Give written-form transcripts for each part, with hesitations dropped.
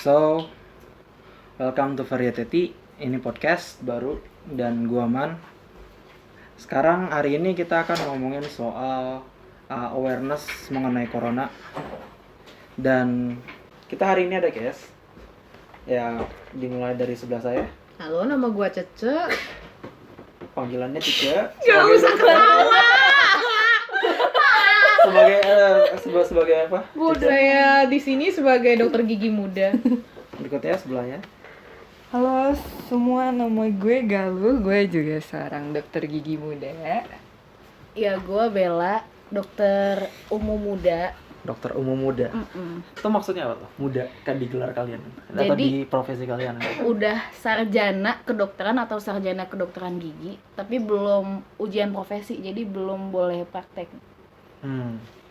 So, welcome to Varieteti. Ini podcast baru dan gua Man. Sekarang hari ini kita akan ngomongin soal awareness mengenai corona. Dan kita hari ini ada guest. Ya, dimulai dari sebelah saya. Halo, nama gua Cece. Panggilannya Tika. Gak usah ketawa. Sebagai apa? Saya di sini sebagai dokter gigi muda. Berikutnya sebelahnya. Halo semua, nama gue Galuh, gue juga seorang dokter gigi muda. Ya, gua Bella, dokter umum muda. Dokter umum muda. Itu maksudnya apa tuh? Muda kan di gelar kalian atau Jadi, di profesi kalian? Udah sarjana kedokteran atau sarjana kedokteran gigi, tapi belum ujian profesi, jadi belum boleh praktek.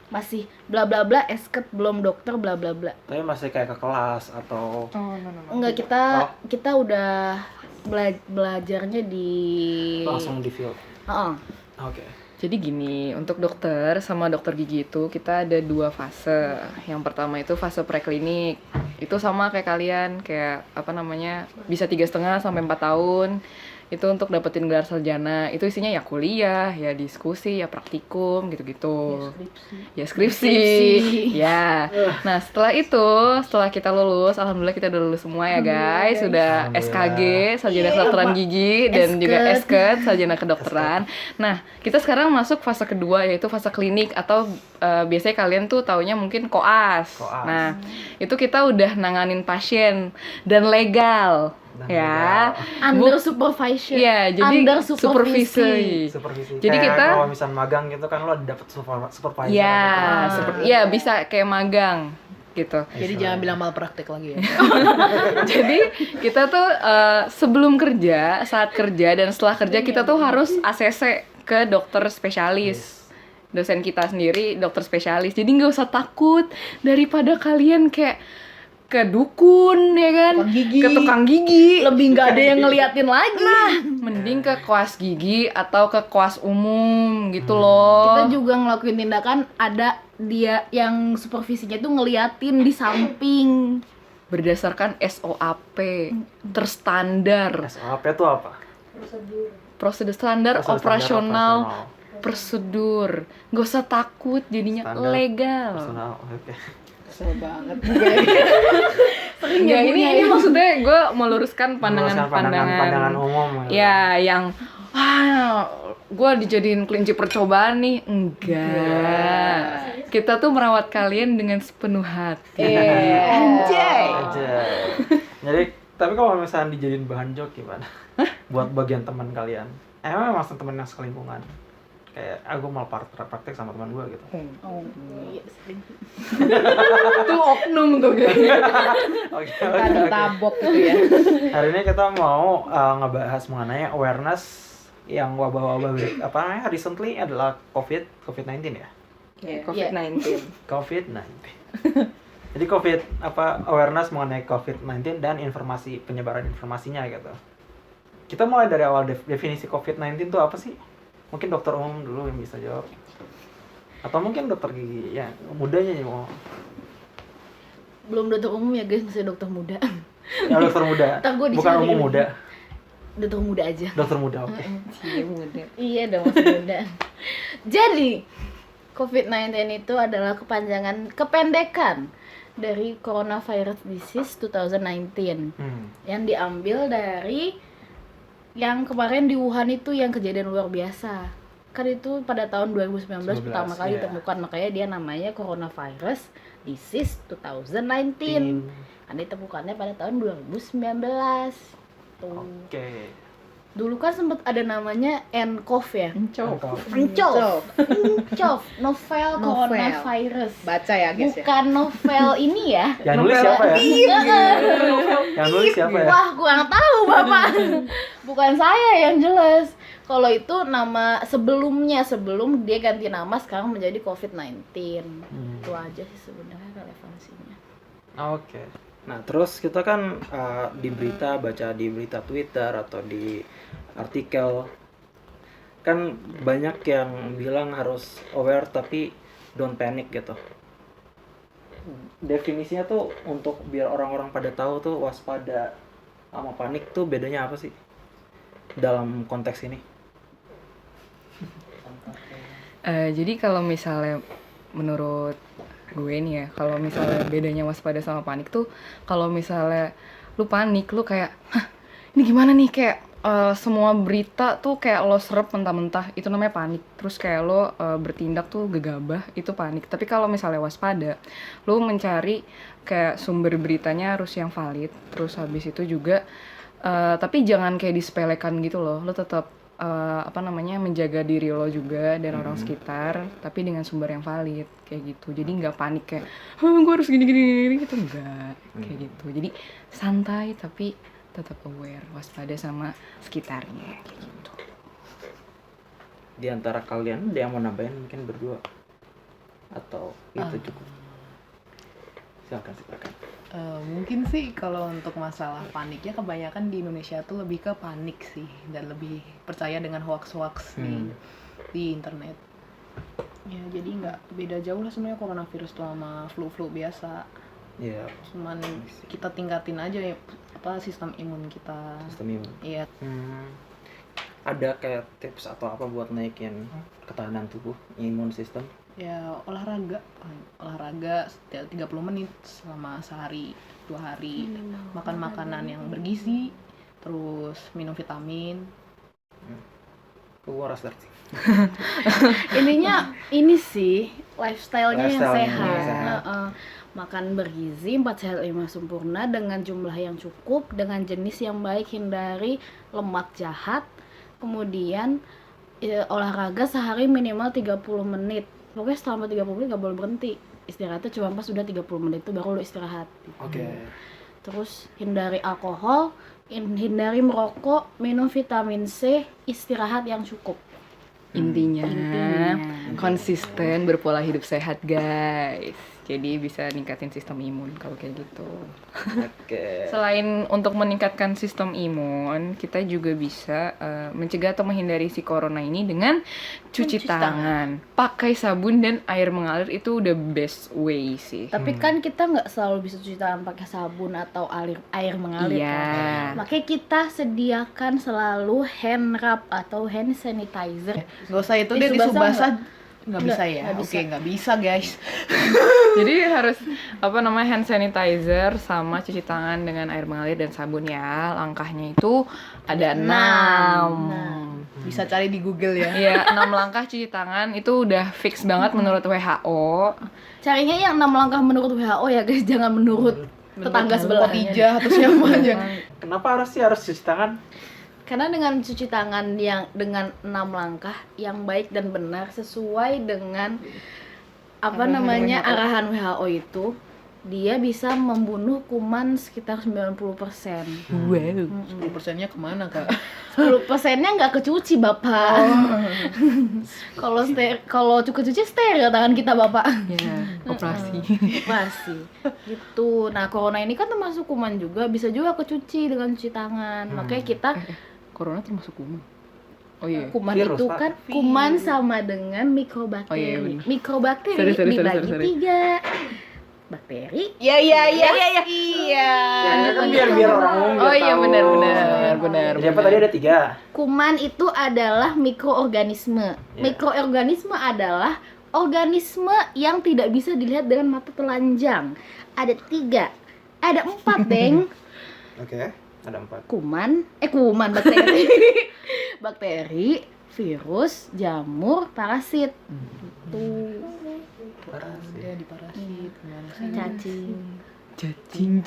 Masih bla bla bla, esket belum dokter bla bla bla. Tapi masih kayak ke kelas atau No. Enggak, kita udah belajarnya di langsung di field? Heeh. Oke. Jadi gini, untuk dokter sama dokter gigi itu kita ada 2 fase. Yang pertama itu fase preklinik. Itu sama kayak kalian, kayak bisa 3,5 sampai 4 tahun. Itu untuk dapetin gelar sarjana. Itu isinya ya kuliah, ya diskusi, ya praktikum, gitu-gitu. Ya skripsi. Ya. Nah, setelah kita lulus, alhamdulillah kita udah lulus semua ya guys. Sudah SKG, sarjana kedokteran gigi, dan juga esket, sarjana kedokteran. Nah, kita sekarang masuk fase kedua, yaitu fase klinik atau biasanya kalian tuh taunya mungkin koas. Nah, itu kita udah nanganin pasien dan legal. Under supervision. Iya, jadi under supervisi. Jadi kayak kita kalau misal magang gitu kan lo dapet supervisor. Iya, gitu. iya bisa kayak magang gitu. Jadi jangan bilang malpraktek lagi ya. Jadi kita tuh sebelum kerja, saat kerja, dan setelah kerja kita tuh harus ACC ke dokter spesialis. Dosen kita sendiri dokter spesialis. Jadi nggak usah takut daripada kalian kayak ke dukun ya kan, ke tukang gigi, Lebih nggak ada yang ngeliatin lagi. mending ke koas gigi atau ke koas umum gitu loh. Kita juga ngelakuin tindakan, ada dia yang supervisinya tuh ngeliatin di samping. Berdasarkan SOAP terstandar. SOP itu apa? Prosedur standar Prosedur operasional prosedur. Nggak usah takut, jadinya Standar legal. Personal. Oke. Kesel banget. Ya ini maksudnya gue meluruskan pandangan umum. Ya yang gue dijadiin kelinci percobaan nih. Enggak. Kita tuh merawat kalian dengan sepenuh hati. Anjay. Jadi tapi kalau misalnya dijadiin bahan joke gimana? Buat bagian teman kalian. Emang teman yang selingkungan. Kayak aku mau praktek sama teman gue gitu. Oh, iya sering. Itu oknum tuh kayaknya. Oke. Ada tabok gitu ya. Hari ini kita mau ngebahas mengenai awareness yang wabah-wabah recently adalah COVID-19 ya. COVID-19. Jadi awareness mengenai COVID-19 dan penyebaran informasinya gitu. Kita mulai dari awal definisi COVID-19 itu apa sih? Mungkin dokter umum dulu yang bisa jawab. Atau mungkin dokter gigi ya, mudanya nih mau. Belum dokter umum ya guys, masih dokter muda. Ya dokter muda. Bukan umum muda. Dokter muda aja. Dokter muda, oke. Muda. Iya dong, masih muda. Jadi, COVID-19 itu adalah kependekan dari Coronavirus Disease 2019 yang diambil dari yang kemarin di Wuhan itu yang kejadian luar biasa. Kan itu pada tahun 2019 pertama kali ditemukan, makanya dia namanya Coronavirus Disease 2019. Kan ditemukannya pada tahun 2019. Tuh. Oke. Dulu kan sempat ada namanya nCoV ya. nCoV. Novel Coronavirus. Baca ya guys ya. Bukan novel ini ya. Yang nulis siapa ya? Yang nulis siapa ya? Wah, kurang tahu Bapak. Bukan saya yang jelas. Kalau itu nama sebelum dia ganti nama sekarang menjadi COVID-19. Itu aja sih sebenarnya relevansinya. Oke. Nah, terus kita kan baca di berita Twitter atau di artikel kan banyak yang bilang harus aware tapi don't panic gitu. definisinya tuh untuk biar orang-orang pada tahu tuh waspada sama panik tuh bedanya apa sih dalam konteks ini? Jadi kalau misalnya menurut gue nih ya, kalau misalnya bedanya waspada sama panik tuh, kalau misalnya lu panik, lu kayak, hah, ini gimana nih, kayak semua berita tuh kayak lo serap mentah-mentah, itu namanya panik. Terus kayak lo bertindak tuh gegabah, itu panik. Tapi kalau misalnya waspada, lo mencari kayak sumber beritanya harus yang valid. Terus habis itu juga, tapi jangan kayak disepelekan gitu loh. Lo tetap menjaga diri lo juga dan orang sekitar, tapi dengan sumber yang valid kayak gitu. Jadi nggak panik kayak, gue harus gini gitu, enggak kayak gitu. Jadi santai tapi tetap aware, waspada sama sekitarnya kayak gitu. Di antara kalian ada yang mau nambahin mungkin berdua atau itu cukup? Silakan. Mungkin sih kalau untuk masalah paniknya kebanyakan di Indonesia tuh lebih ke panik sih, dan lebih percaya dengan hoax-hoax di internet. Ya jadi nggak beda jauh lah sebenarnya coronavirus tuh sama flu-flu biasa. Iya. Cuman kita tingkatin aja ya sistem imun kita. Sistem imun. Iya. Ada kayak tips atau apa buat naikin ketahanan tubuh, imun sistem? Ya olahraga setiap 30 menit selama sehari 2 hari. Makan makanan yang bergizi, terus minum vitamin. Gua rasa sih. Intinya ini sih lifestyle-nya yang Lifestyle-nya sehat. Makan bergizi, 4 sehat 5 sempurna dengan jumlah yang cukup, dengan jenis yang baik, hindari lemak jahat. Kemudian olahraga sehari minimal 30 menit. Pokoknya selama 30 menit gak boleh berhenti. Istirahatnya cuma pas sudah 30 menit itu baru lo istirahat. Oke. Terus hindari alkohol, hindari merokok, minum vitamin C, istirahat yang cukup. Intinya konsisten berpola hidup sehat, guys. Jadi bisa ningkatin sistem imun kalau kayak gitu. Oke. Selain untuk meningkatkan sistem imun, kita juga bisa mencegah atau menghindari si corona ini dengan cuci tangan. Pakai sabun dan air mengalir, itu udah best way sih. Tapi kan kita nggak selalu bisa cuci tangan pakai sabun atau air mengalir kan. Makanya kita sediakan selalu hand rub atau hand sanitizer. Gak usah itu deh, tisu basah nggak bisa ya. Oke, nggak bisa guys. Jadi harus hand sanitizer sama cuci tangan dengan air mengalir dan sabun ya. Langkahnya itu ada 6. Bisa cari di Google ya. Iya, 6 langkah cuci tangan itu udah fix banget menurut WHO. Carinya yang 6 langkah menurut WHO ya guys, jangan menurut tetangga sebelah. Khadijah atau siapa aja. Kenapa harus cuci tangan? Karena dengan cuci tangan yang dengan 6 langkah yang baik dan benar sesuai dengan arahan WHO itu, dia bisa membunuh kuman sekitar 90%. Wow. 10%-nya kemana kak? 10%-nya nggak kecuci bapak. Kalau kecuci steril tangan kita bapak. Ya, operasi. Operasi. Gitu. Nah, corona ini kan termasuk kuman juga, bisa juga kecuci dengan cuci tangan. Makanya kita Corona termasuk kuman. Oh iya. Kuman Virus, itu Pak. kan kuman sama dengan mikrobakteri. Oh iya, bener. Mikrobakteri Sorry. dibagi 3. Bakteri. Iya. Ya, ini kan biar orang umum Oh biar iya, tahu. benar. Siapa tadi ada 3? Kuman itu adalah mikroorganisme. Mikroorganisme adalah organisme yang tidak bisa dilihat dengan mata telanjang. Ada 3. Ada 4, Deng. Oke, ada 4. Kuman, bakteri. Bakteri, virus, jamur, parasit. Tuh, Dia di parasit. cacing. Cacing.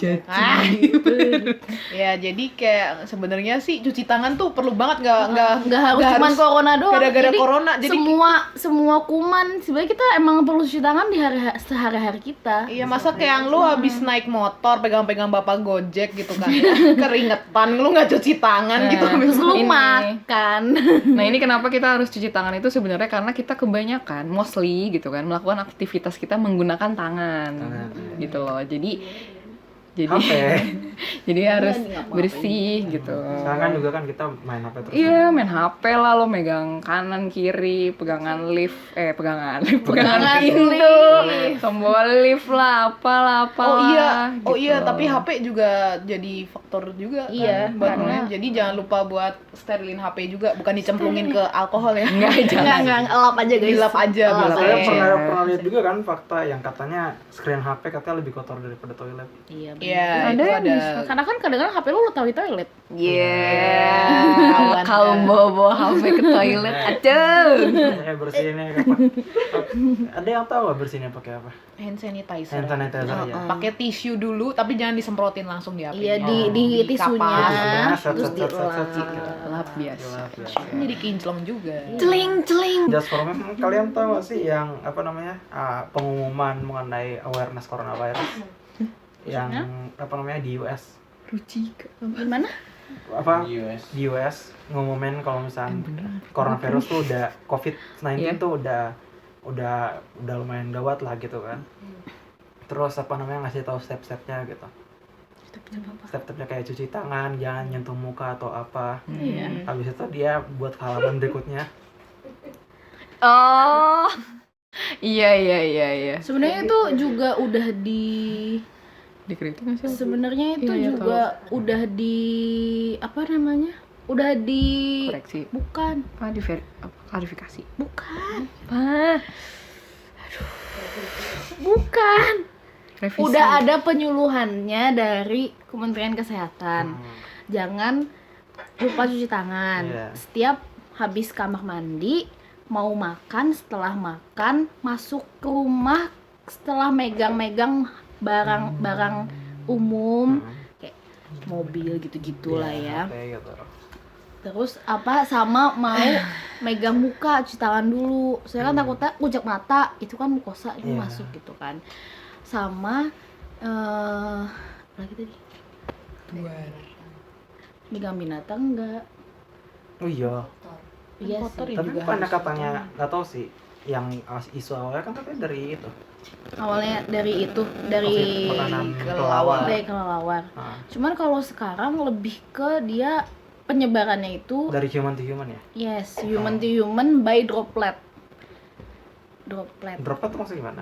Ya jadi kayak sebenarnya sih cuci tangan tuh perlu banget, nggak harus cuman corona doang. gara-gara Jadi, corona. Jadi semua kuman sebenarnya kita emang perlu cuci tangan di sehari-hari kita. iya, masa kayak lu habis naik motor pegang-pegang bapak Gojek gitu kan ya, keringetan lu nggak cuci tangan gitu habis Terus lu Ini. makan. Nah, ini kenapa kita harus cuci tangan itu sebenarnya karena kita kebanyakan mostly gitu kan melakukan aktivitas kita menggunakan tangan. Gitu loh. Jadi Jadi HP. jadi harus Nggak ngapa-ngapain. bersih gitu. Sekarang kan juga kan kita main HP terus. Iya, main HP lah, lo megang kanan kiri, pegangan pegangan pintu, tombol lift lah, apalah. Oh iya, gitu. tapi HP juga jadi faktor juga Iya, kan buat karena- nulen. Jadi jangan lupa buat sterilin HP juga, bukan dicemplungin ke alkohol ya. Enggak, elap aja guys. Dilap aja, Elap Saya aja. pernah lihat juga kan fakta yang katanya screen HP katanya lebih kotor daripada toilet. Iya. Iya, Ada itu yang ada. bisa. Karena kan kadang-kadang HP lu tahu di toilet. Ketahuan Kalau kan. bawa HP ke toilet, aduh. Kayak bersihinnya kapan? Ada yang tahu nggak bersihinnya pakai apa? Hand sanitizer. Hand sanitizer ya. Pakai tisu dulu, tapi jangan disemprotin langsung di HP. Iya, di tisunya, Set, terus set, set, set, set, dilap. gitu. Lap biasa. Gelap ya. Jadi kinclong juga. Celing. Just for me, kalian tahu nggak sih yang apa namanya pengumuman mengenai awareness coronavirus yang apa namanya di US Rucika. Gimana? apa di US ngumumin kalau misalnya coronavirus tuh udah COVID-19 Iya. tuh udah lumayan gawat lah gitu kan. Terus apa namanya ngasih tahu step-stepnya gitu. Step-stepnya kayak cuci tangan, jangan nyentuh muka atau apa. Iya. Habis itu dia buat halaman berikutnya. Oh. Iya. Sebenarnya itu juga udah Dikritik nggak sih? sebenarnya itu Iya, juga udah di apa namanya? Udah di Koreksi. bukan, Klarifikasi. bukan. Apa? Bukan. Revisi. Udah ada penyuluhannya dari Kementerian Kesehatan. Jangan lupa cuci tangan. Iya. Setiap habis kamar mandi, mau makan, setelah makan, masuk ke rumah, setelah megang-megang barang-barang umum kayak mobil gitu-gitulah ya. Kayak gitu. Terus apa sama mau megang muka, cuci tangan dulu. Saya kan takutnya kucek mata, itu kan mukosa itu Iya. masuk gitu kan. Sama apa lagi tadi? Megang binatang enggak? Oh iya. Iya kotor sih. ya. Tapi juga pada harus katanya nggak tahu sih yang isu awalnya kan katanya dari itu Awalnya dari itu, dari COVID, makanan kelelawar. dari kelelawar. Nah, Cuman kalau sekarang lebih ke dia penyebarannya itu dari human to human ya. yes, human to human by droplet. Droplet. Droplet tuh maksudnya gimana?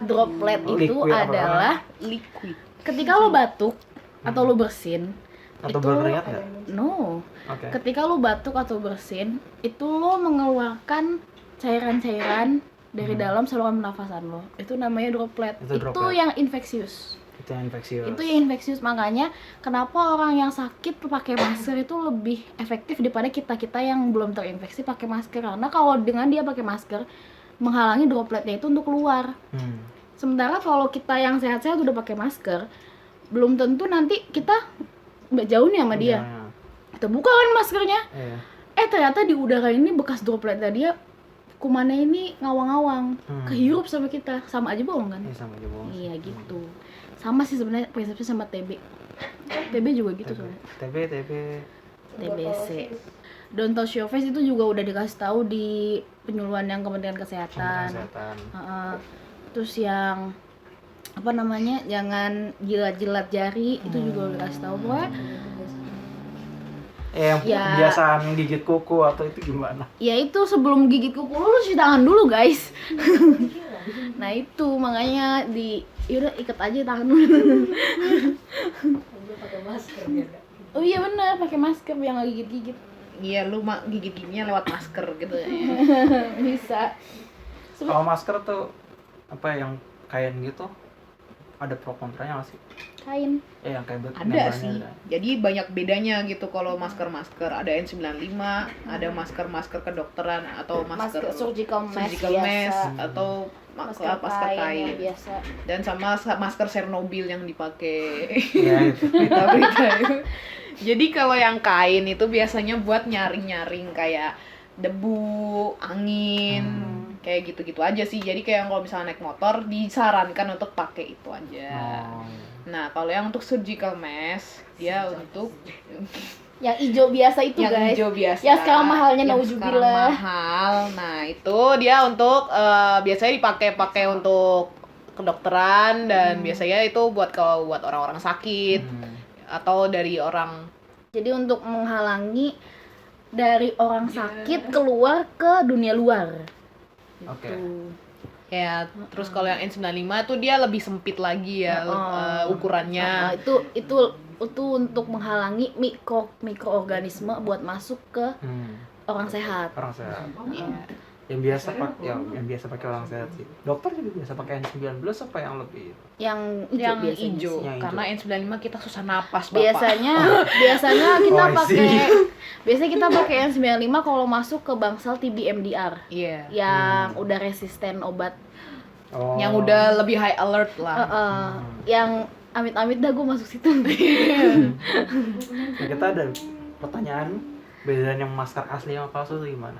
Droplet itu Liquid apa? adalah Liquid. ketika lo batuk atau lo bersin Atau itu berkeringat nggak? no. Oke. Ketika lo batuk atau bersin, itu lo mengeluarkan cairan-cairan dari dalam saluran pernafasan lo. Itu namanya droplet. Itu Itu droplet. yang infeksius. Itu yang infeksius. Itu yang infeksius, makanya kenapa orang yang sakit pakai masker itu lebih efektif daripada kita yang belum terinfeksi pakai masker, karena kalau dengan dia pakai masker menghalangi dropletnya itu untuk keluar. Sementara kalau kita yang sehat-sehat udah pakai masker, belum tentu nanti kita nggak jauh nih sama dia. Iya. Kita buka kan maskernya, Iya. ternyata di udara ini bekas dropletnya dia kumannya ini ngawang-ngawang, kehirup sama kita, sama aja bohong kan? Iya sama aja bohong. Iya gitu. Sama sih sebenarnya prinsipnya sama TB. TB juga gitu soalnya. TB. TBC. Don't touch your face itu juga udah dikasih tahu di penyuluhan yang Kementerian Kesehatan. Kesehatan. Terus yang apa namanya, jangan jilat-jilat jari itu juga udah dikasih tahu. Pokoknya Yang Ya. kebiasaan gigit kuku atau itu gimana? ya itu sebelum gigit kuku lu cuci tangan dulu guys. Nah itu makanya yaudah ikat aja tangan lu. Oh iya benar, pakai masker biar nggak gigit-gigit. Iya, lu gigit-gigitnya lewat masker gitu ya. Bisa. Kalau masker tuh apa yang kain gitu ada pro kontranya nggak sih? Kain. Yang kayak Ada membernya sih. ada. Jadi banyak bedanya gitu kalau masker-masker. Ada N95, ada masker-masker kedokteran atau masker surgical mask surgical biasa. mask atau masker Kain kain. yang biasa. Dan sama masker Chernobyl yang dipakai Ya, itu. berita-berita itu. Jadi kalau yang kain itu biasanya buat nyaring-nyaring kayak debu, angin, kayak gitu-gitu aja sih. Jadi kayak kalau misalnya naik motor disarankan untuk pakai itu aja. Oh, iya. Nah, kalau yang untuk surgical mask dia untuk Yang hijau biasa itu yang guys. hijau biasa. Yang sekarang mahalnya yang nauzubillah. sekarang mahal. Nah, itu dia untuk biasanya dipakai untuk kedokteran dan biasanya itu buat orang-orang sakit atau dari orang. Jadi untuk menghalangi dari orang sakit keluar ke dunia luar. Oke. Tuh. Ya, terus kalau yang N95 tuh dia lebih sempit lagi ya ukurannya. Itu untuk menghalangi mikroorganisme buat masuk ke orang sehat. Orang sehat. Iya. Yang biasa pakai orang sehat sih. Dokter juga biasa pakai N19 apa yang lebih? Yang Yang biasanya hijau, sih. Yang karena N95 kita susah napas, Bapak. biasanya kita pakai N95 kalau masuk ke bangsal TB MDR Iya. yang udah resisten obat. Oh. Yang udah lebih high alert lah. Yang amit-amit dah gue masuk situ. Nah, kita ada pertanyaan, bedanya yang masker asli sama palsu itu gimana?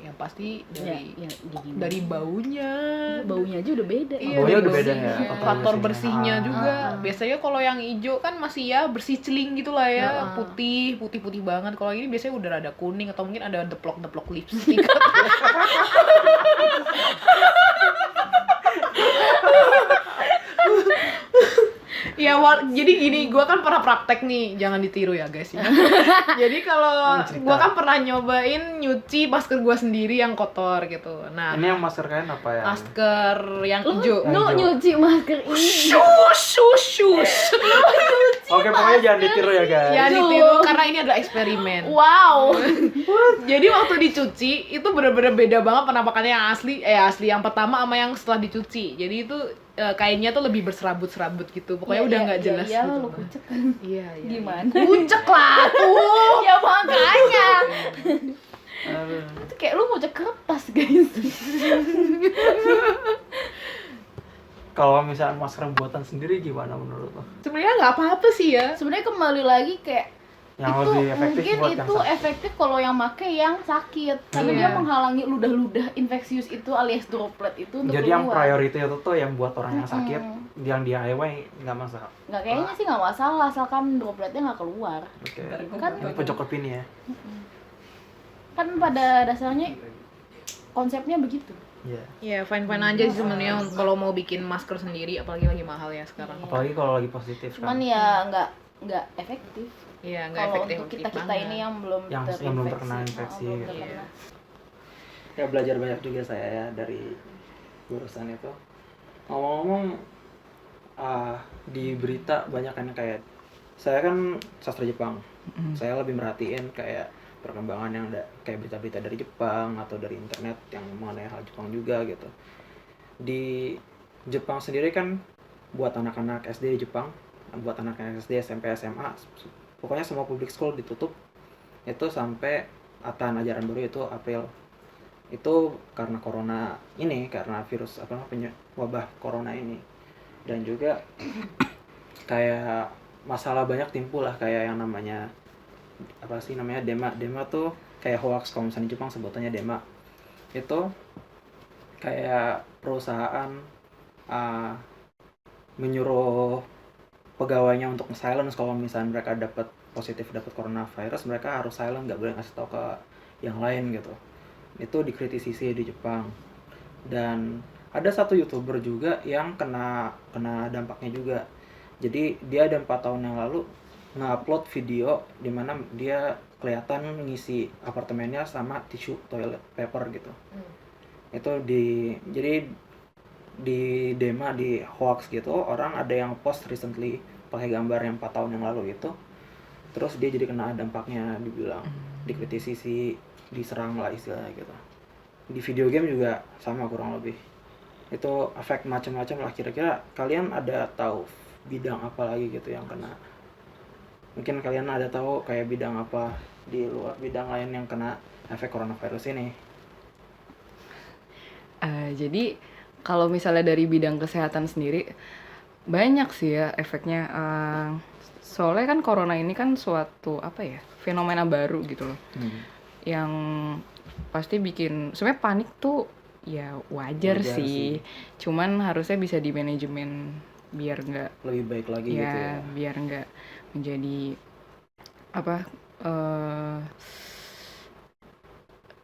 Ya pasti dari ya, gini. dari baunya. Baunya aja udah beda. Iya, Baunya dari udah beda ya, baunya. faktor Faktor bersihnya. bersihnya juga. Biasanya kalau yang hijau kan masih ya bersih celing gitu lah ya, putih banget. Kalau ini biasanya udah rada kuning atau mungkin ada deplok lipstick. Ya, jadi gini, gue kan pernah praktek nih, jangan ditiru ya guys ya. Jadi kalau gue kan pernah nyobain nyuci masker gue sendiri yang kotor gitu. Nah, Ini yang masker kain apa ya? masker yang hijau. Lu nyuci masker ini. Shush. Oke, pokoknya jangan ditiru ya guys. Ya ditiru karena ini adalah eksperimen. Wow. Jadi waktu dicuci itu bener-bener beda banget penampakannya yang asli yang pertama sama yang setelah dicuci. Jadi itu kainnya tuh lebih berserabut-serabut gitu. Pokoknya udah nggak jelas iya, gitu. lu kucek kan. Iya. Gimana? Kucek lah tuh. Ya makanya. Aduh. Itu kayak lu mau cek kertas, guys. Kalau misalnya masker buatan sendiri gimana menurut lo? Sebenarnya nggak apa-apa sih ya. Sebenarnya kembali lagi kayak Yang itu lebih efektif mungkin buat yang itu sakit. efektif kalau yang make yang sakit karena dia menghalangi ludah-ludah infeksius itu alias droplet itu untuk Jadi yang keluar. priority itu tuh yang buat orang yang sakit, yang DIY nggak masalah. Nggak, kayaknya sih nggak masalah asalkan dropletnya nggak keluar. Oke. Kan Ini pojok opini ya. kan pada dasarnya konsepnya begitu. Iya. Ya fine-fine aja sih sebenarnya kalau mau bikin masker sendiri, apalagi lagi mahal ya sekarang. Apalagi kalau lagi positif Cuman kan. ya nggak efektif. Iya, nggak Kalau efektif untuk kita banget. ini yang belum Yang belum terkena infeksi. belum Iya. terkena. Ya belajar banyak juga saya ya dari jurusan itu. Ngomong-ngomong, di berita banyak kan kayak saya kan sastra Jepang. Saya lebih merhatiin kayak perkembangan yang ada kayak berita-berita dari Jepang atau dari internet yang mengenai hal Jepang juga gitu. Di Jepang sendiri kan buat anak-anak SD di Jepang, buat anak-anak SD, SMP, SMA, pokoknya semua public school ditutup itu sampai tahun ajaran baru itu April. Itu karena corona ini, karena virus wabah corona ini. Dan juga kayak masalah banyak timbul lah, kayak yang namanya dema tuh kayak hoax. Kalau misalnya di Jepang sebutannya dema. Itu kayak perusahaan menyuruh pegawainya untuk silence kalau misalnya mereka dapat coronavirus, mereka harus silent, nggak boleh ngasih tahu ke yang lain gitu. Itu dikritisi sih di Jepang. Dan ada satu YouTuber juga yang kena dampaknya juga. Jadi dia ada 4 tahun yang lalu nge-upload video di mana dia kelihatan ngisi apartemennya sama tisu toilet paper gitu. Itu jadi di dema, di hoax gitu, orang ada yang post recently pakai gambar yang 4 tahun yang lalu itu. Terus dia jadi kena dampaknya, dibilang dikritisi sih, diserang lah istilahnya gitu. Di video game juga sama kurang lebih. Itu efek macam-macam lah. Kira-kira kalian ada tahu bidang apa lagi gitu yang kena? Mungkin kalian ada tahu kayak bidang apa di luar bidang lain yang kena efek coronavirus ini? Jadi kalau misalnya dari bidang kesehatan sendiri banyak sih ya efeknya. Soalnya kan corona ini kan suatu fenomena baru gitu loh. Yang pasti bikin sebenarnya panik tuh ya wajar sih. Cuman harusnya bisa di manajemen biar nggak Lebih baik lagi gitu ya. biar nggak menjadi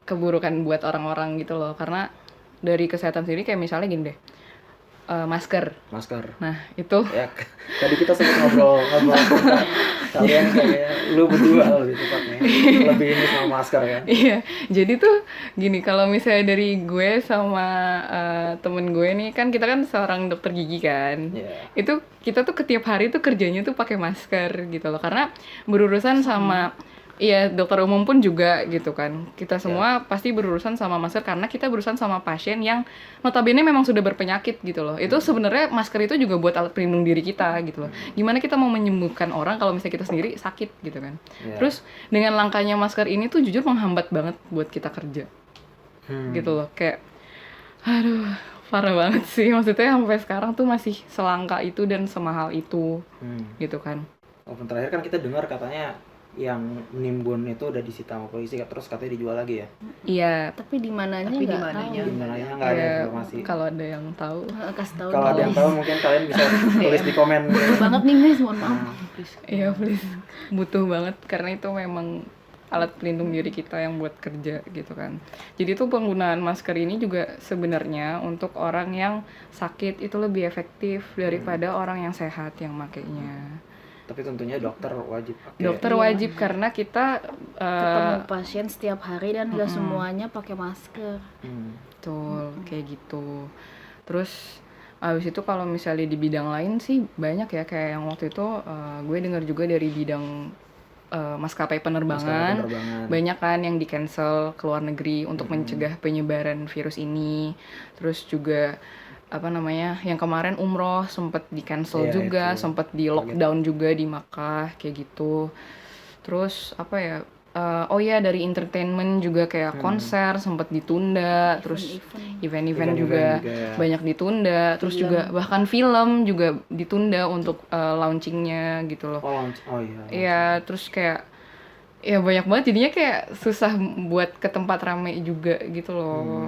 keburukan buat orang-orang gitu loh. Karena dari kesehatan sendiri kayak misalnya gini deh, masker. Nah itu Ya, tadi kita sempat ngobrol tentang kalian kayak lu berdua lebih tepatnya lebih ini sama masker kan. iya, jadi tuh gini, kalau misalnya dari gue sama temen gue nih, kan kita kan seorang dokter gigi kan. Iya. Itu kita tuh setiap hari tuh kerjanya tuh pakai masker gitu loh, karena berurusan sama iya, dokter umum pun juga gitu kan. Kita semua pasti berurusan sama masker karena kita berurusan sama pasien yang notabene memang sudah berpenyakit gitu loh. Itu sebenarnya masker itu juga buat alat pelindung diri kita gitu loh. Gimana kita mau menyembuhkan orang kalau misalnya kita sendiri sakit gitu kan. Iya. Terus dengan langkanya masker ini tuh jujur menghambat banget buat kita kerja gitu loh. Kayak aduh, parah banget sih. Maksudnya sampai sekarang tuh masih selangka itu dan semahal itu gitu kan. Walaupun terakhir kan kita dengar katanya yang nimbun itu udah disita sama polisi, terus katanya dijual lagi ya. Iya. Tapi di mananya Tapi di nggak mananya? tahu. Di mananya nggak ada Ya, informasi. kalau ada yang tahu. Kasih tahu Kalau ada yang tahu mungkin kalian bisa tulis di komen. Butuh banget nih guys, mohon maaf. Iya, please. Butuh banget karena itu memang alat pelindung diri kita yang buat kerja gitu kan. Jadi tuh penggunaan masker ini juga sebenarnya untuk orang yang sakit itu lebih efektif daripada orang yang sehat yang makainya. Tapi tentunya dokter wajib pakai. Dokter wajib karena kita Ketemu pasien setiap hari dan nggak semuanya pakai masker. betul kayak gitu. Terus abis itu kalau misalnya di bidang lain sih banyak ya, kayak yang waktu itu gue dengar juga dari bidang maskapai penerbangan. Banyak kan yang di cancel ke luar negeri untuk mencegah penyebaran virus ini. Terus juga apa namanya, yang kemarin umroh sempet di cancel Iya, juga, itu. sempet di lockdown juga di Makkah kayak gitu. Terus apa ya, oh ya dari entertainment juga kayak konser sempet ditunda, terus event-event juga banyak ditunda, terus juga bahkan film juga ditunda untuk launchingnya gitu loh. Oh iya. Iya, terus kayak ya banyak banget jadinya kayak susah buat ke tempat rame juga gitu loh.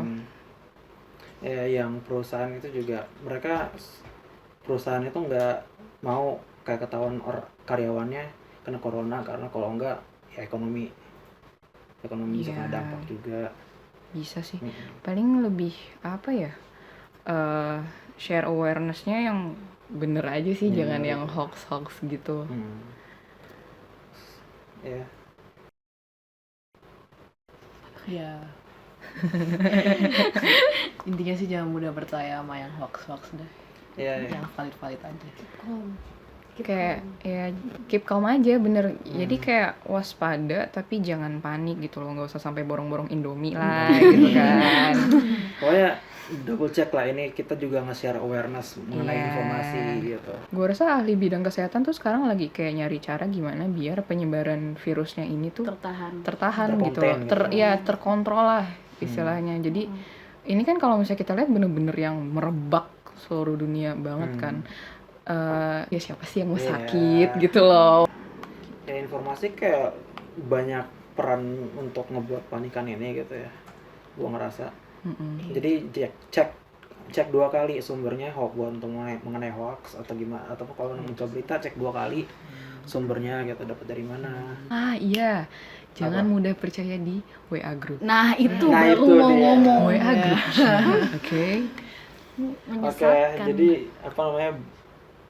Ya, yang perusahaan itu juga perusahaan itu nggak mau kayak ketahuan karyawannya kena corona, karena kalau enggak ya ekonomi bisa kena dampak juga. Bisa sih. Paling lebih apa ya, share awareness-nya yang bener aja sih, jangan yang hoax gitu. Ya. Ya. Intinya sih jangan mudah percaya sama yang hoax dah. Ya. Yang valid aja. Kayak ya keep calm aja bener. Jadi kayak waspada tapi jangan panik gitu loh, nggak usah sampai borong-borong Indomie lah gitu kan. Pokoknya double check lah, ini kita juga nge-share awareness mengenai informasi gitu. Gue rasa ahli bidang kesehatan tuh sekarang lagi kayak nyari cara gimana biar penyebaran virusnya ini tuh tertahan gitu loh. Ya terkontrol lah istilahnya. Jadi ini kan kalau misalnya kita lihat bener-bener yang merebak seluruh dunia banget kan. Ya siapa sih yang mau sakit gitu loh. Ya informasi kayak banyak peran untuk ngebuat panikan ini gitu ya, gua ngerasa. Jadi cek 2 kali sumbernya untuk mengenai hoax atau gimana, atau kalau muncul berita cek 2 kali sumbernya gitu, dapat dari mana. Iya, jangan mudah percaya di WA group. Nah itu baru mau ngomong. WA group. Oke. Menyesatkan. Jadi apa namanya,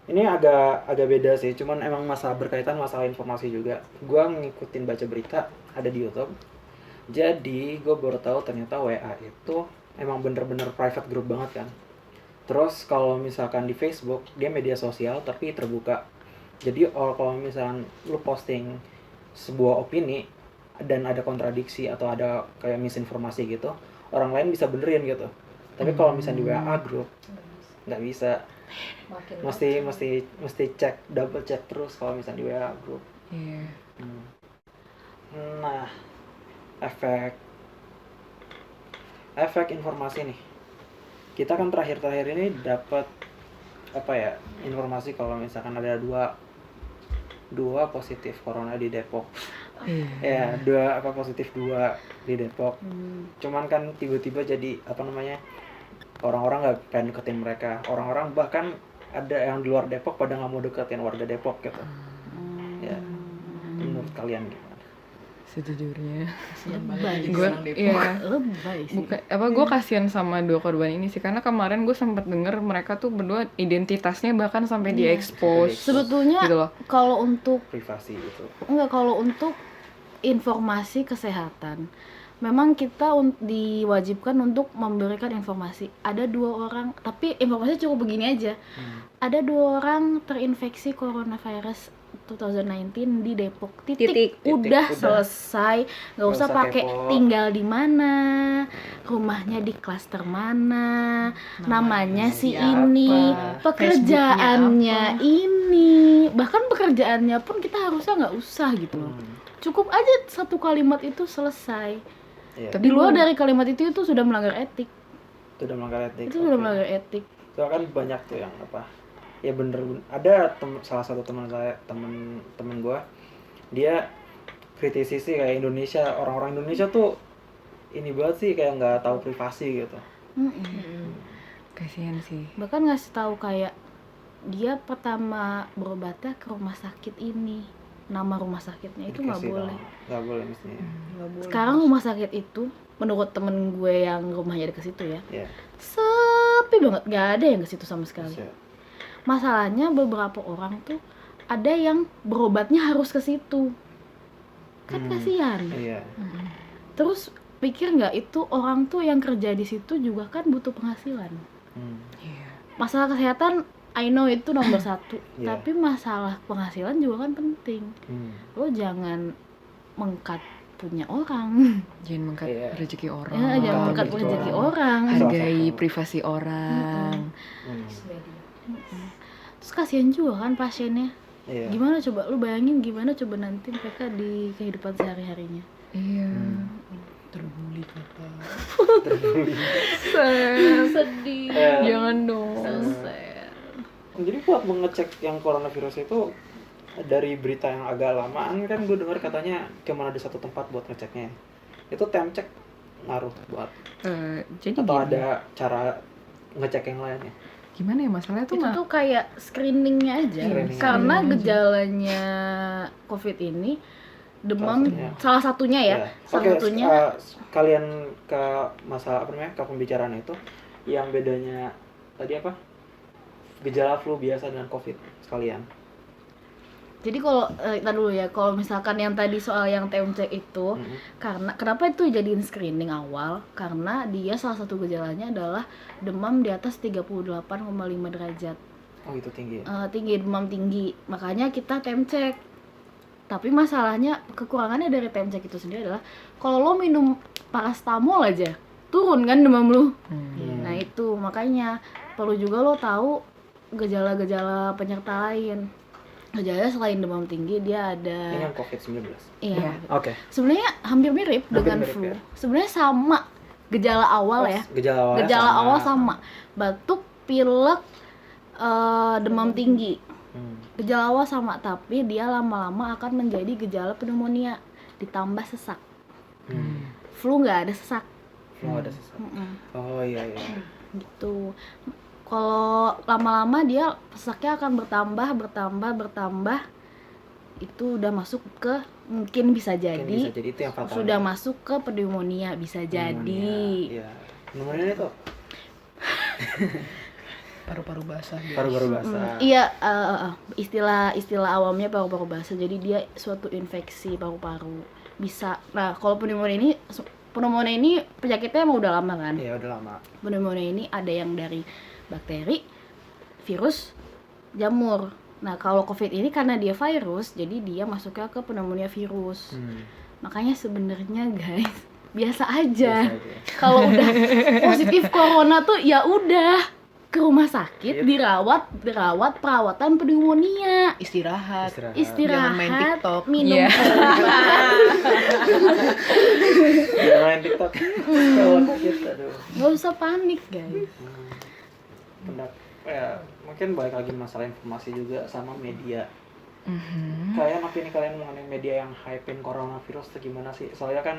ini agak beda sih, cuman emang berkaitan masalah informasi juga. Gua ngikutin baca berita ada di YouTube. Jadi gue baru tahu ternyata WA itu emang bener-bener private group banget kan. Terus kalau misalkan di Facebook dia media sosial tapi terbuka. Jadi kalau misalkan lu posting sebuah opini dan ada kontradiksi atau ada kayak misinformasi gitu, orang lain bisa benerin gitu. Tapi kalau misalnya di WA group nggak bisa. Mesti cek, double check terus kalau misalnya di WA group. Iya. Nah, efek informasi nih. Kita kan terakhir ini dapat apa ya, informasi kalau misalkan ada dua positif corona di Depok. Ya, positif 2 di Depok. Cuman kan tiba-tiba jadi apa namanya, orang-orang nggak pengen deketin mereka. Orang-orang bahkan ada yang di luar Depok pada nggak mau deketin warga Depok gitu. Ya, menurut kalian gimana? Sejujurnya Kasian banget Lebay. jadi gue orang Depok. Lebay sih. gue kasihan sama dua korban ini sih, karena kemarin gue sempat denger mereka tuh berdua identitasnya bahkan sampai Iya. diekspos Sebetulnya gitu loh. kalau untuk Privasi itu. kalau untuk informasi kesehatan, memang kita diwajibkan untuk memberikan informasi. Ada 2 orang, tapi informasinya cukup begini aja. Ada 2 orang terinfeksi coronavirus 2019 di Depok. Titik. Udah Udah. selesai. Nggak usah usah pakai kepo. tinggal di mana, rumahnya di klaster mana, namanya si siapa, ini, pekerjaannya Facebooknya apa. ini. Bahkan pekerjaannya pun kita harusnya nggak usah gitu loh. Cukup aja 1 kalimat itu selesai. Iya. Di luar dari kalimat itu sudah melanggar etik. Itu udah melanggar etik. Itu sudah Oke. melanggar etik. Soalnya kan banyak tuh yang apa? Ya bener, ada salah satu teman gue, dia kritisi sih kayak Indonesia, orang-orang Indonesia tuh ini banget sih, kayak nggak tahu privasi gitu. Kasihan sih. Bahkan ngasih tahu kayak dia pertama berobatnya ke rumah sakit ini, nama rumah sakitnya itu nggak Dikasih boleh. tahu. Nggak boleh mestinya. Nggak boleh. Sekarang rumah sakit itu menurut temen gue yang rumahnya deket situ ya, Iya. sepi banget, nggak ada yang ke situ sama sekali. Bisa. Masalahnya beberapa orang tuh ada yang berobatnya harus ke situ, kan kasihan. Iya. Terus pikir nggak itu orang tuh yang kerja di situ juga kan butuh penghasilan. Masalah kesehatan I know itu nomor 1, Iya. tapi masalah penghasilan juga kan penting. Lo jangan mengkat punya orang, Jangan mengkat Iya. rezeki orang. ya, jangan mengkat rezeki rezeki orang. orang. Hargai Salah satu. privasi orang. Terus kasihan juga kan pasiennya. Iya. Gimana coba lu bayangin gimana coba nanti mereka di kehidupan sehari-harinya. Iya. Terbuli kata. Sedih. Jangan dong. Jadi buat mengecek yang coronavirus itu, dari berita yang agak lamaan kan gue dengar katanya cuma ada 1 tempat buat ngeceknya. Itu tem cek ngaruh buat, Jadi atau gini, ada cara ngecek yang lainnya? gimana ya masalahnya tuh Itu nggak- tuh kayak screeningnya aja. Screening. Karena Screening aja. gejalanya COVID ini demam Salah salah satunya ya. Salah Oke, satunya kalian ke masalah apa namanya, ke pembicaraan itu yang bedanya tadi apa? Gejala flu biasa dengan COVID sekalian. jadi kalau kita dulu ya, kalau misalkan yang tadi soal yang TMC itu, karena kenapa itu jadiin screening awal? Karena dia salah satu gejalanya adalah demam di atas 38,5 derajat. Oh itu tinggi ya? Tinggi, demam tinggi. Makanya kita TMC. Tapi masalahnya kekurangannya dari TMC itu sendiri adalah kalau lo minum paracetamol aja turun kan demam lo. Nah itu makanya perlu juga lo tahu gejala-gejala penyerta lain. Gejalanya selain demam tinggi dia ada Ini yang COVID-19. iya. Oke. Sebenarnya hampir mirip Hampir dengan mirip, flu. ya. Sebenarnya sama gejala awal ya. Gejala awalnya Gejala awal sama. Batuk, pilek, demam tinggi. Gejala awal sama, tapi dia lama-lama akan menjadi gejala pneumonia ditambah sesak. Flu nggak ada sesak. Flu ada sesak. Oh iya iya. Gitu. Kalau lama-lama dia sesaknya akan bertambah. Itu udah masuk ke mungkin bisa Mungkin jadi bisa jadi itu yang fatal. sudah masuk ke pneumonia bisa jadi. Iya. Pneumonia itu Paru-paru basah guys. paru-paru basah. Iya, istilah awamnya paru-paru basah. Jadi dia suatu infeksi paru-paru. Bisa. Nah, kalau pneumonia ini penyakitnya emang udah lama kan? Iya udah lama. Pneumonia ini ada yang dari bakteri, virus, jamur. Nah, kalau COVID ini karena dia virus, jadi dia masuknya ke pneumonia virus. Makanya sebenarnya guys, biasa aja. Biasa aja. Kalau udah positif corona tuh ya udah ke rumah sakit, dirawat perawatan pneumonia. Istirahat. Istirahat, Jangan main TikTok. minum Iya. obat. Jangan main TikTok. Kalau kita aduh. Nggak usah panik guys. Ya, mungkin balik lagi masalah informasi juga sama media. Kalian opini kalian mengenai media yang hypein coronavirus itu gimana sih? Soalnya kan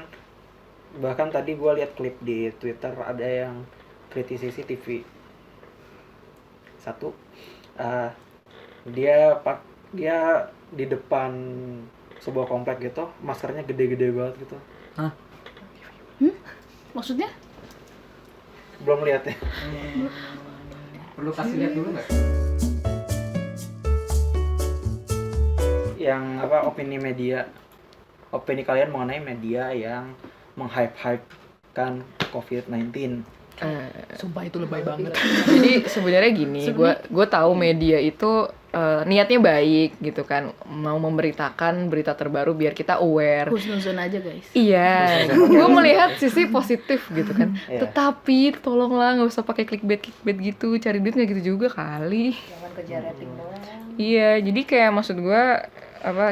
bahkan tadi gue lihat klip di Twitter ada yang kritisi TV. Satu, dia di depan sebuah komplek gitu, maskernya gede-gede banget gitu. Maksudnya? Belum lihat ya. Perlu kasih lihat dulu nggak? Yang apa opini kalian mengenai media yang meng-hype-hypekan COVID-19. Sumpah itu lebay banget. Jadi sebenarnya gini, gue tahu media itu niatnya baik gitu kan, mau memberitakan berita terbaru biar kita aware. Husnuzon aja guys. Iya, gue melihat sisi positif gitu kan. Iya. Tetapi tolonglah nggak usah pakai clickbait gitu, cari duit nggak gitu juga kali. Jangan kejar rating doang. Iya, jadi kayak maksud gue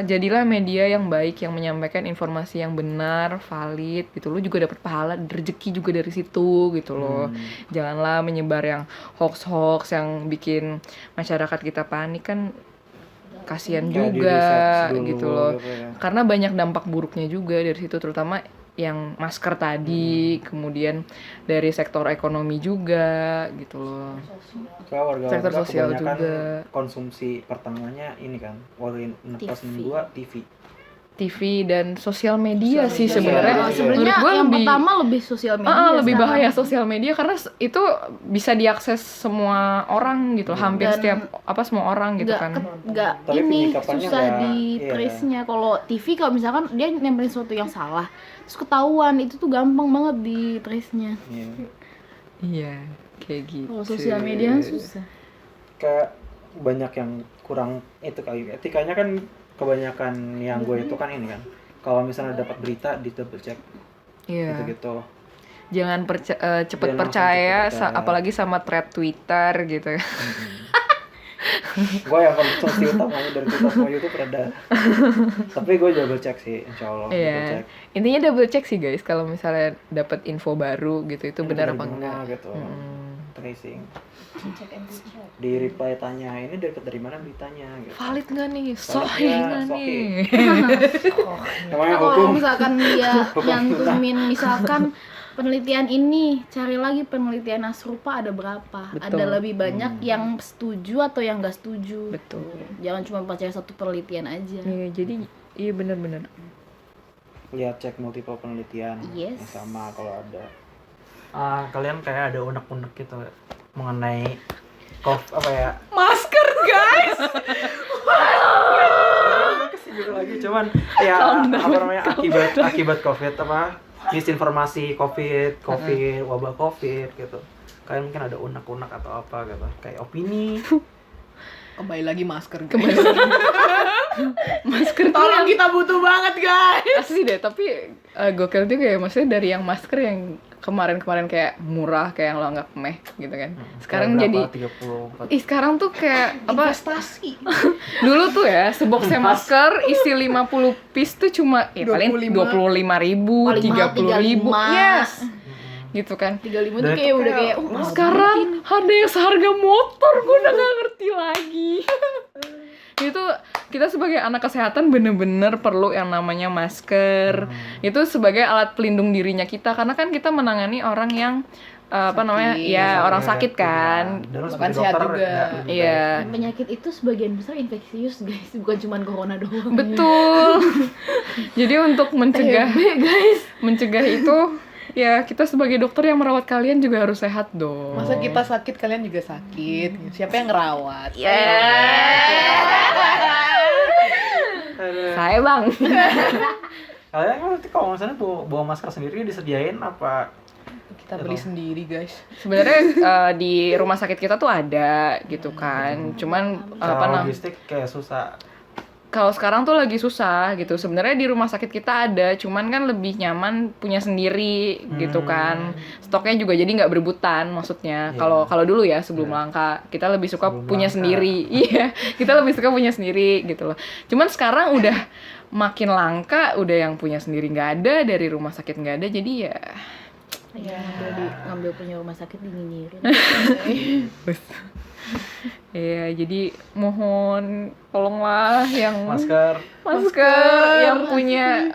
jadilah media yang baik yang menyampaikan informasi yang benar, valid gitu. Lu juga dapat pahala, rezeki juga dari situ gitu loh. Janganlah menyebar yang hoax yang bikin masyarakat kita panik kan, kasihan Kayak juga di-research dulu gitu loh. gitu ya. Karena banyak dampak buruknya juga dari situ, terutama yang masker tadi, kemudian dari sektor ekonomi juga gitu loh. Soalnya warga Sektor sosial kebanyakan juga. konsumsi pertamanya ini kan, warga plus TV. 2 TV. TV dan sosial media sih Sosial sebenarnya. media. Sebenarnya Menurut gua yang lebih pertama lebih sosial media. lebih sekarang. bahaya sosial media karena itu bisa diakses semua orang gitu, hampir Dan semua orang gitu nggak kan. nggak Tapi ini penyikapannya susah nggak- di iya. trace-nya. Kalau TV kalau misalkan dia nempelin sesuatu yang salah terus ketahuan, itu tuh gampang banget di trace-nya. Iya. Iya, kayak gitu. Kalau sosial media kan susah. Kayak banyak yang kurang itu kali. Etikanya kan kebanyakan yang gue itu kan ini kan. Kalau misalnya dapat berita di double check Iya. gitu-gitu. Jangan cepet Jangan langsung percaya, cepet percaya. apalagi sama thread Twitter gitu. Gue yang konsumsi utamanya dari Twitter sama YouTube rada. Tapi gue double check sih, insya Allah. Double Iya. check. Intinya double check sih guys kalau misalnya dapat info baru gitu, itu Ini benar dari apa mana enggak. gitu. Tracing. Di reply tanya, ini dari mana beritanya gitu. Valid nggak nih? Valid Sahih nggak? nggak Sahih. nih? Namanya Nah, kalau hukum. misalkan dia Hukum nyantumin misalkan penelitian ini, cari lagi penelitian yang serupa ada berapa. Betul. Ada lebih banyak yang setuju atau yang nggak setuju. Betul. Jangan cuma percaya satu penelitian aja. Iya, jadi iya benar-benar. Lihat cek multiple penelitian Yes. yang sama kalau ada. Kalian kayak ada unek-unek gitu mengenai apa ya? Masker guys. Kesini lagi cuman ya apa namanya akibat COVID apa misinformasi COVID wabah COVID gitu. Kalian mungkin ada unek-unek atau apa gitu kayak opini. Kembali lagi masker. Masker tuh Tolong kita butuh banget guys. asli deh, tapi gokil juga ya, maksudnya dari yang masker yang kemarin-kemarin kayak murah, kayak yang lo anggap meh gitu kan. Sekarang jadi 34. sekarang tuh kayak apa? Investasi. Dulu tuh ya, seboxnya masker isi 50 piece tuh cuma paling 25.000, Paling mahal 30.000. 35. Yes. Gitu kan. 35 tuh Dan kayak itu udah kayak, kayak mahal Sekarang harga yang seharga motor, gue udah gak ngerti lagi. Itu kita sebagai anak kesehatan bener-bener perlu yang namanya masker. Itu sebagai alat pelindung dirinya kita, karena kan kita menangani orang yang apa namanya ya orang sakit kan. Dan lu Bahkan sebagai sehat dokter juga. ya, lebih Iya. Dan penyakit itu sebagian besar infeksius guys, bukan cuma corona doang. Betul. Jadi untuk mencegah guys. mencegah itu ya kita sebagai dokter yang merawat kalian juga harus sehat dong. Masa kita sakit kalian juga sakit. Siapa yang ngerawat? baik. Saya bang. Kalian kan nanti kalau misalnya bawa masker sendiri disediain apa? Kita beli sendiri guys. Sebenarnya di rumah sakit kita tuh ada gitu kan. Cuman apa Secara namanya? logistik kayak susah. Kalau sekarang tuh lagi susah gitu. Sebenarnya di rumah sakit kita ada, cuman kan lebih nyaman punya sendiri gitu kan. Stoknya juga jadi nggak berebutan maksudnya. Iya. Kalau dulu ya sebelum langka, kita lebih suka Sebelum punya langka. sendiri. Iya, kita lebih suka punya sendiri gitu loh. Cuman sekarang udah makin langka, udah yang punya sendiri nggak ada, dari rumah sakit nggak ada, jadi ya Ya, ngambil punya rumah sakit dinyinyirin. Iya, jadi mohon tolonglah yang Masker. yang punya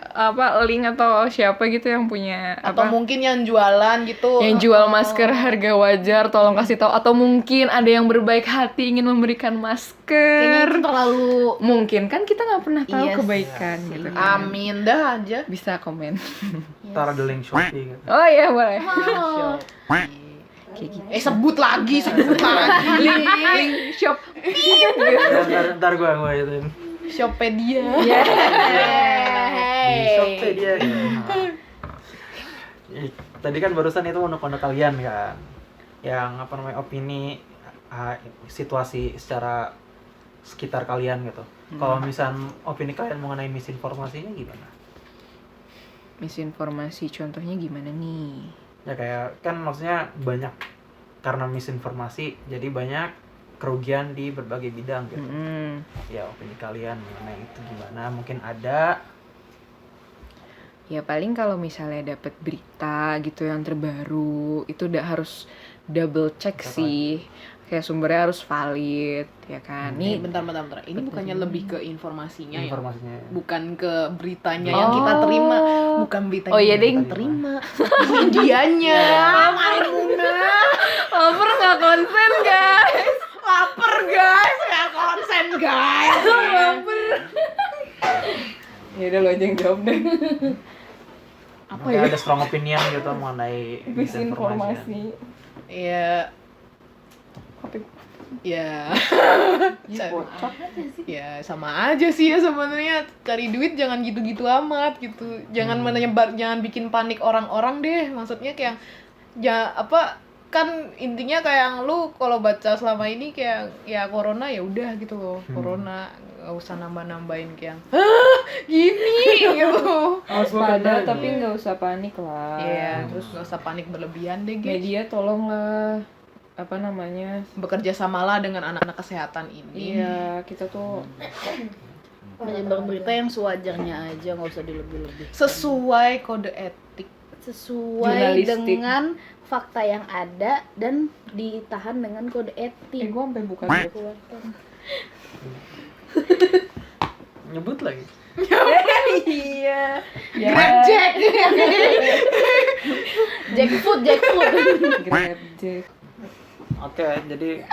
link atau siapa gitu yang punya Atau mungkin yang jualan gitu. yang jual masker harga wajar, tolong kasih tahu. Atau mungkin ada yang berbaik hati ingin memberikan Kayaknya masker. itu terlalu Mungkin kan kita nggak pernah tahu Iya sih. kebaikan gitu kan. Amin dah aja. Bisa komen. Ntar ada link Shopee gitu. Oh iya boleh. Oh. Kayak gitu. Sebut lagi. Link shop. Ntar gue ituin. Shoppedia. Di Hey. Shopee dia. Tadi kan barusan itu unek-unek kalian kan, yang opini situasi secara sekitar kalian gitu. Kalau misal opini kalian mengenai misinformasinya gimana? Misinformasi contohnya gimana nih? Ya kayak kan maksudnya banyak karena misinformasi jadi banyak kerugian di berbagai bidang gitu. Ya opini kalian mengenai itu gimana? Mungkin ada. Ya paling kalau misalnya dapat berita gitu yang terbaru itu udah harus double check sih. Kayak sumbernya harus valid ya kan. Nih, Nih bentar. Ini bukannya lebih ke informasinya ya? Informasinya. Bukan ke beritanya yang kita terima. Bukan beritanya Oh iya, yang Ding. kita terima. Medianya. Maruna. Lapar nggak konsen guys. Laper guys, nggak konsen guys. Ya udah lo aja yang jawab deh. Apa ya? Ada strong opinion gitu mengenai misinformasi. Ya. Ya. Ya sama aja sih ya sebenarnya, cari duit jangan gitu-gitu amat gitu. Jangan jangan bikin panik orang-orang deh. Maksudnya kayak kan intinya kayak lu kalau baca selama ini kayak ya corona ya udah gitu loh. Corona nggak usah nambah-nambahin kayak gini gitu. Waspada tapi nggak usah panik lah. Iya, terus nggak usah panik berlebihan deh guys. Media tolonglah Bekerja samalah dengan anak-anak kesehatan ini. Iya, kita tuh menyebar berita yang sewajarnya aja, nggak usah dilebih-lebih. Sesuai kode etik. Sesuai Jurnalistik. dengan fakta yang ada dan ditahan dengan kode etik. gue sampai buka dulu. Nyebut lagi. Iya. Jack. Jackfruit. Grab Jack. Oke, jadi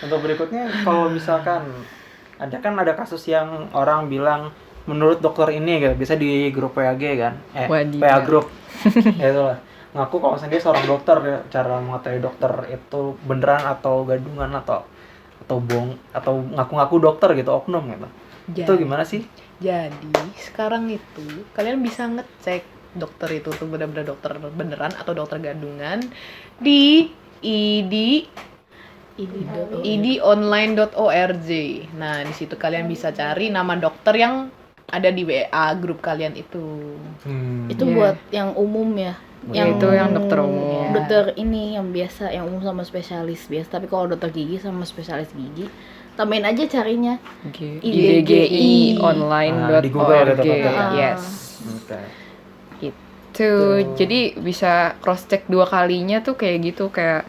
untuk berikutnya kalau misalkan ada kasus yang orang bilang menurut dokter ini gitu, bisa di grup PAG kan, Wadidaw. PA group, ya itulah, ngaku kalau sendiri seorang dokter ya, cara mengetahui dokter itu beneran atau gadungan atau bohong atau ngaku-ngaku dokter gitu, oknum gitu, itu gimana sih? Jadi sekarang itu kalian bisa ngecek dokter itu tuh benar-benar dokter beneran atau dokter gadungan di idonline.org. Nah, di situ kalian bisa cari nama dokter yang ada di WA grup kalian itu. Itu Iya. buat yang umum ya. Yang itu yang dokter umum. Dokter ini yang biasa, yang umum sama spesialis biasa. Tapi kalau dokter gigi sama spesialis gigi, tambahin aja carinya. IDGI online.org. Di Google gitu, Yes. Oke. Itu jadi bisa cross check 2 kalinya tuh kayak gitu, kayak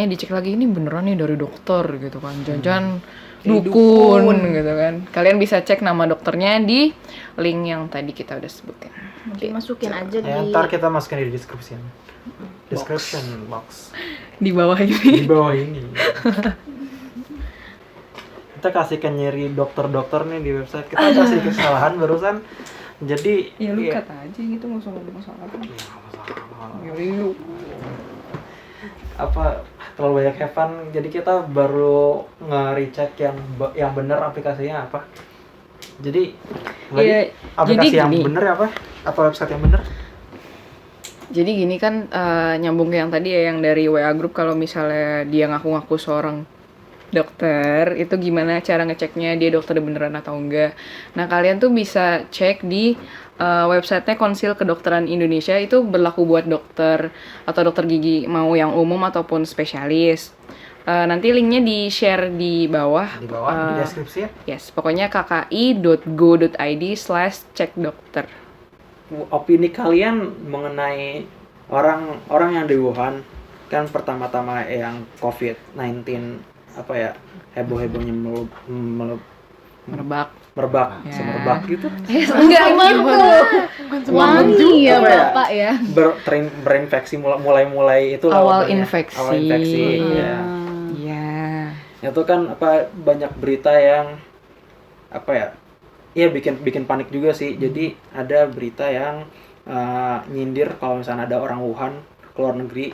dicek lagi ini beneran nih dari dokter gitu kan. Jangan dukun gitu kan. Kalian bisa cek nama dokternya di link yang tadi kita udah sebutin. Mungkin masukin aja Ya, di ntar kita masukin di description box Di bawah ini. di bawah ini. Kita kasihkan nyari dokter-dokter nih di website. Kita kasih kesalahan barusan. Jadi Ya lu kata aja gitu, nggak usah ngomong salah. Ya lu. Apa terlalu banyak have fun, jadi kita baru nge-recheck yang bener aplikasinya apa. Jadi Iya, aplikasi jadi yang gini. bener apa atau website yang bener? Jadi gini kan, nyambung ke yang tadi ya, yang dari WA group, kalau misalnya dia ngaku-ngaku seorang dokter, itu gimana cara ngeceknya dia dokter beneran atau enggak. Nah, kalian tuh bisa cek di websitenya Konsil Kedokteran Indonesia, itu berlaku buat dokter atau dokter gigi, mau yang umum ataupun spesialis. Nanti linknya di-share di bawah. Di bawah di deskripsi ya. Yes, pokoknya kki.go.id/cekdokter. Opini kalian mengenai orang yang di Wuhan kan pertama-tama yang COVID-19 apa ya, heboh-hebohnya Merebak. merebak, Ya. semerebak gitu. Enggak wangi ya Apa ya? Bapak ya. Berinfeksi mulai itu lah Awal wabahnya. infeksi. Awal infeksi ya. Iya. Itu kan apa, banyak berita yang apa ya, iya bikin panik juga sih. Jadi ada berita yang nyindir kalau misalnya ada orang Wuhan ke luar negeri,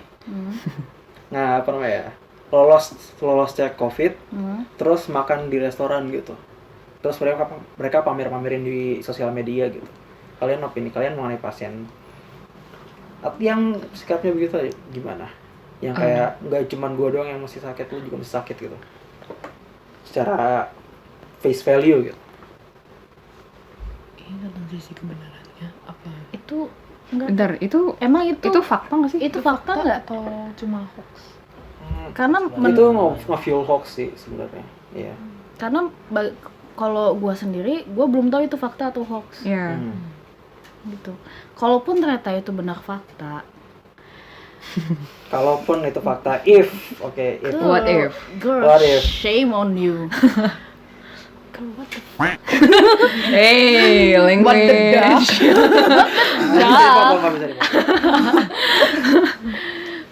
nah apa namanya ya, lolos cek COVID, terus makan di restoran gitu, terus mereka pamerin di sosial media gitu. Kalian opini kalian mengenai pasien yang sikapnya begitu gimana? Yang kayak nggak cuman gua doang yang mesti sakit, lu juga mesti sakit gitu, secara face value gitu. Kayaknya nggak tahu sih kebenarannya apa. Itu enggak. Bentar, Emang itu fakta nggak sih? itu fakta enggak? Atau cuma hoax? Karena Itu nge-fuel hoax sih sebenarnya. Iya. karena kalau gua sendiri, gua belum tahu itu fakta atau hoax Iya. gitu. Kalaupun ternyata itu benar fakta, Kalaupun itu fakta, if What if? Girl, What if? shame on you. Girl, what the Hey, language. Apa bisa dipotong?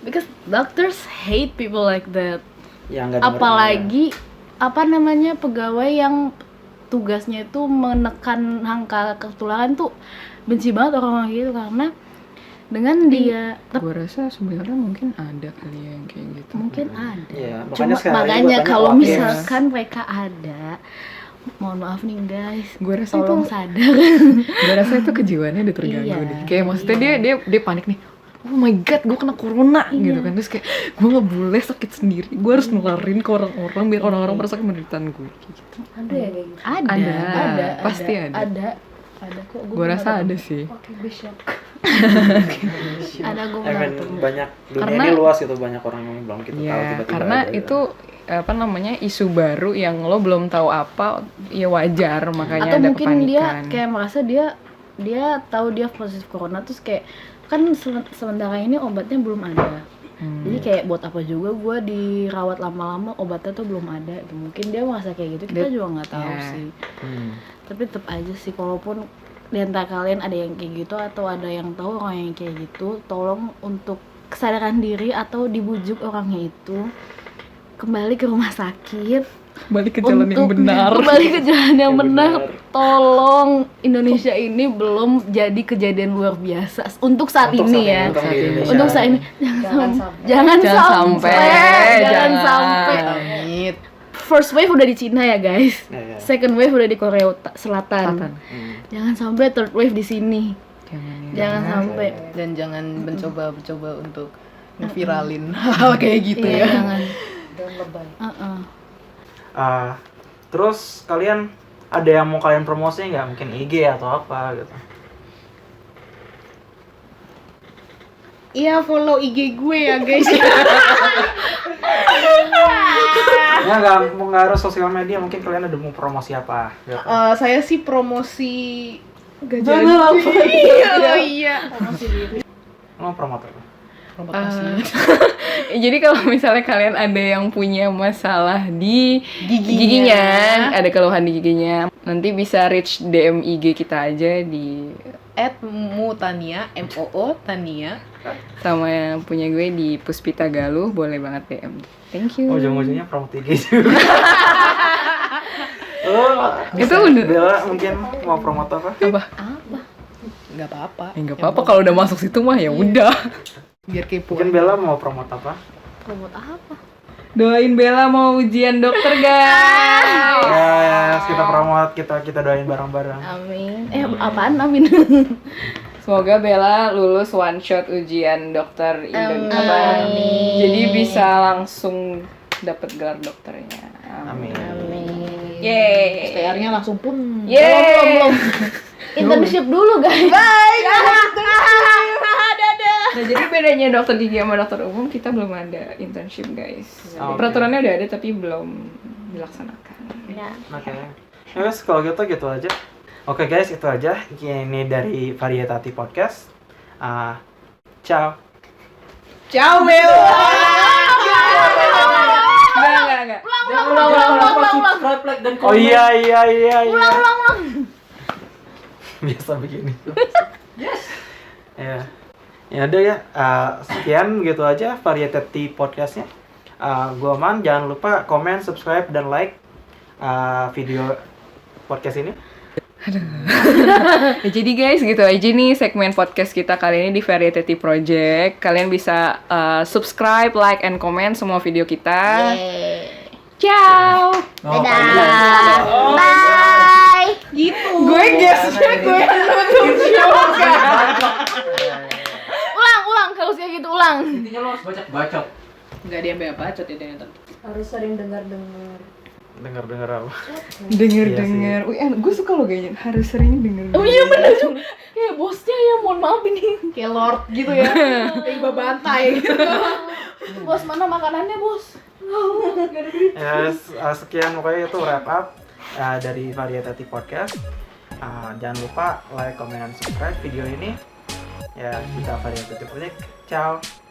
Because doctors hate people like that. Yang nggak dengerin. Apalagi apa namanya, pegawai yang tugasnya itu menekan angka ketularan tuh, benci banget orang-orang gitu. Karena dengan dia Gue rasa sebenarnya mungkin ada kali ya yang kayak gitu. mungkin ada. Iya, Cuma sekarang ini makanya buat kalau tanya, misalkan mereka ada, mohon maaf nih guys, Gue rasa tolong itu, sadar. gue rasa itu kejiwaannya udah terganggu Iya. deh. Kayak maksudnya dia panik nih. Oh my god, gue kena corona gitu kan. Terus kayak gue nggak boleh sakit sendiri. Gue harus nularin ke orang-orang biar orang-orang merasakan penderitaan gue. Kayak gitu. Ada ya kayak gitu? Ada. Pasti ada. Ada kok. Gue rasa ada sih. Oke, Bishop. Ada gue I mean, pernah banyak dunia Karena- ini luas gitu, banyak orang yang belum kita tahu Ya, tiba-tiba karena ada, gitu. itu apa namanya, isu baru yang lo belum tahu apa, ya wajar makanya atau ada mungkin kepanikan. dia kayak merasa dia tahu dia positif corona, terus kayak kan sementara ini obatnya belum ada. Jadi kayak buat apa juga gue dirawat lama-lama, obatnya tuh belum ada. Mungkin dia merasa kayak gitu, kita juga nggak tahu ya. sih. Hmm. Tapi tetap aja sih, kalaupun di antara kalian ada yang kayak gitu atau ada yang tahu orang yang kayak gitu, tolong untuk kesadaran diri atau dibujuk orangnya itu kembali ke rumah sakit. Balik ke jalan yang benar. Kembali ke jalan yang Yang benar. benar. Tolong, Indonesia ini belum jadi kejadian luar biasa untuk saat Untuk ini saat ya. ini, untuk di Indonesia. Untuk saat ini jangan Jangan sampai. sampai. Amit. First wave udah di Cina ya guys. Ya, ya. Second wave udah di Korea Selatan. Selatan. Hmm. Jangan sampai third wave di sini. Jangan ya. Jangan sampai. Dan jangan mencoba untuk ngeviralin hal kayak gitu Iya, ya. jangan. Terus kalian ada yang mau kalian promosi nggak? Mungkin IG atau apa gitu? Iya, follow IG gue ya guys. Ya nggak harus sosial media, mungkin kalian ada mau promosi apa gitu. Saya sih promosi Jangan apa. iya. Mau promotor? Jadi kalau misalnya kalian ada yang punya masalah di Giginya. ada keluhan di giginya, nanti bisa reach DM IG kita aja di @mutania, MOO Tania. sama yang punya gue di Puspita Galuh, boleh banget DM. Thank you. Ujung-ujungnya promote IG juga. Itu udah Bella mungkin mau promote apa? apa? Nggak apa-apa. Enggak apa-apa kalau udah masuk situ mah ya udah. Biar kepo. Mungkin Bella mau promote apa? Promote apa? Doain Bella mau ujian dokter, guys. Ya, kita promote, kita doain bareng-bareng. Amin. Apaan amin? Semoga Bella lulus one shot ujian dokter Indonesia. Amin. Jadi bisa langsung dapat gelar dokternya. Amin. Yeay. STR-nya langsung pun. Yeay. Belum. Internship dulu guys. Nah, jadi bedanya dokter gigi sama dokter umum, kita belum ada internship, guys. Oke. Peraturannya udah ada tapi belum dilaksanakan. Ya. Oke. Ya guys, kalau gitu aja. Oke guys, itu aja. Ini dari Varietati Podcast. Ciao. Ciao Beo. Enggak. Subscribe, like, dan komen. Oh iya. Ulang. Biasa begini. Yes. Ya udah ya. Sekian gitu aja Variety podcastnya. Gua Man, jangan lupa komen, subscribe, dan like video podcast ini. Ya, jadi guys gitu aja nih segmen podcast kita kali ini di Variety Project. Kalian bisa subscribe, like, and comment semua video kita. Yeay. Ciao. Dadah. Bye. Gitu. Gue guessnya gue yang nutup show kan. Ulang, harusnya gitu ulang. Intinya lo harus bacot. Enggak dia sampai bacot ya ternyata. Harus sering dengar-dengar. Dengar apa? Denger. Wih, gue suka lo kayaknya harus sering denger. Oh iya bener juga. Kayak bosnya ya, mohon maaf ini. Kayak lord gitu ya. Kayak iba bantai gitu. Bos, mana makanannya, Bos? Ya, sekian pokoknya itu wrap up dari Variety Podcast. Jangan lupa like, comment, dan subscribe video ini. Ya, kita Variety Project. Ciao.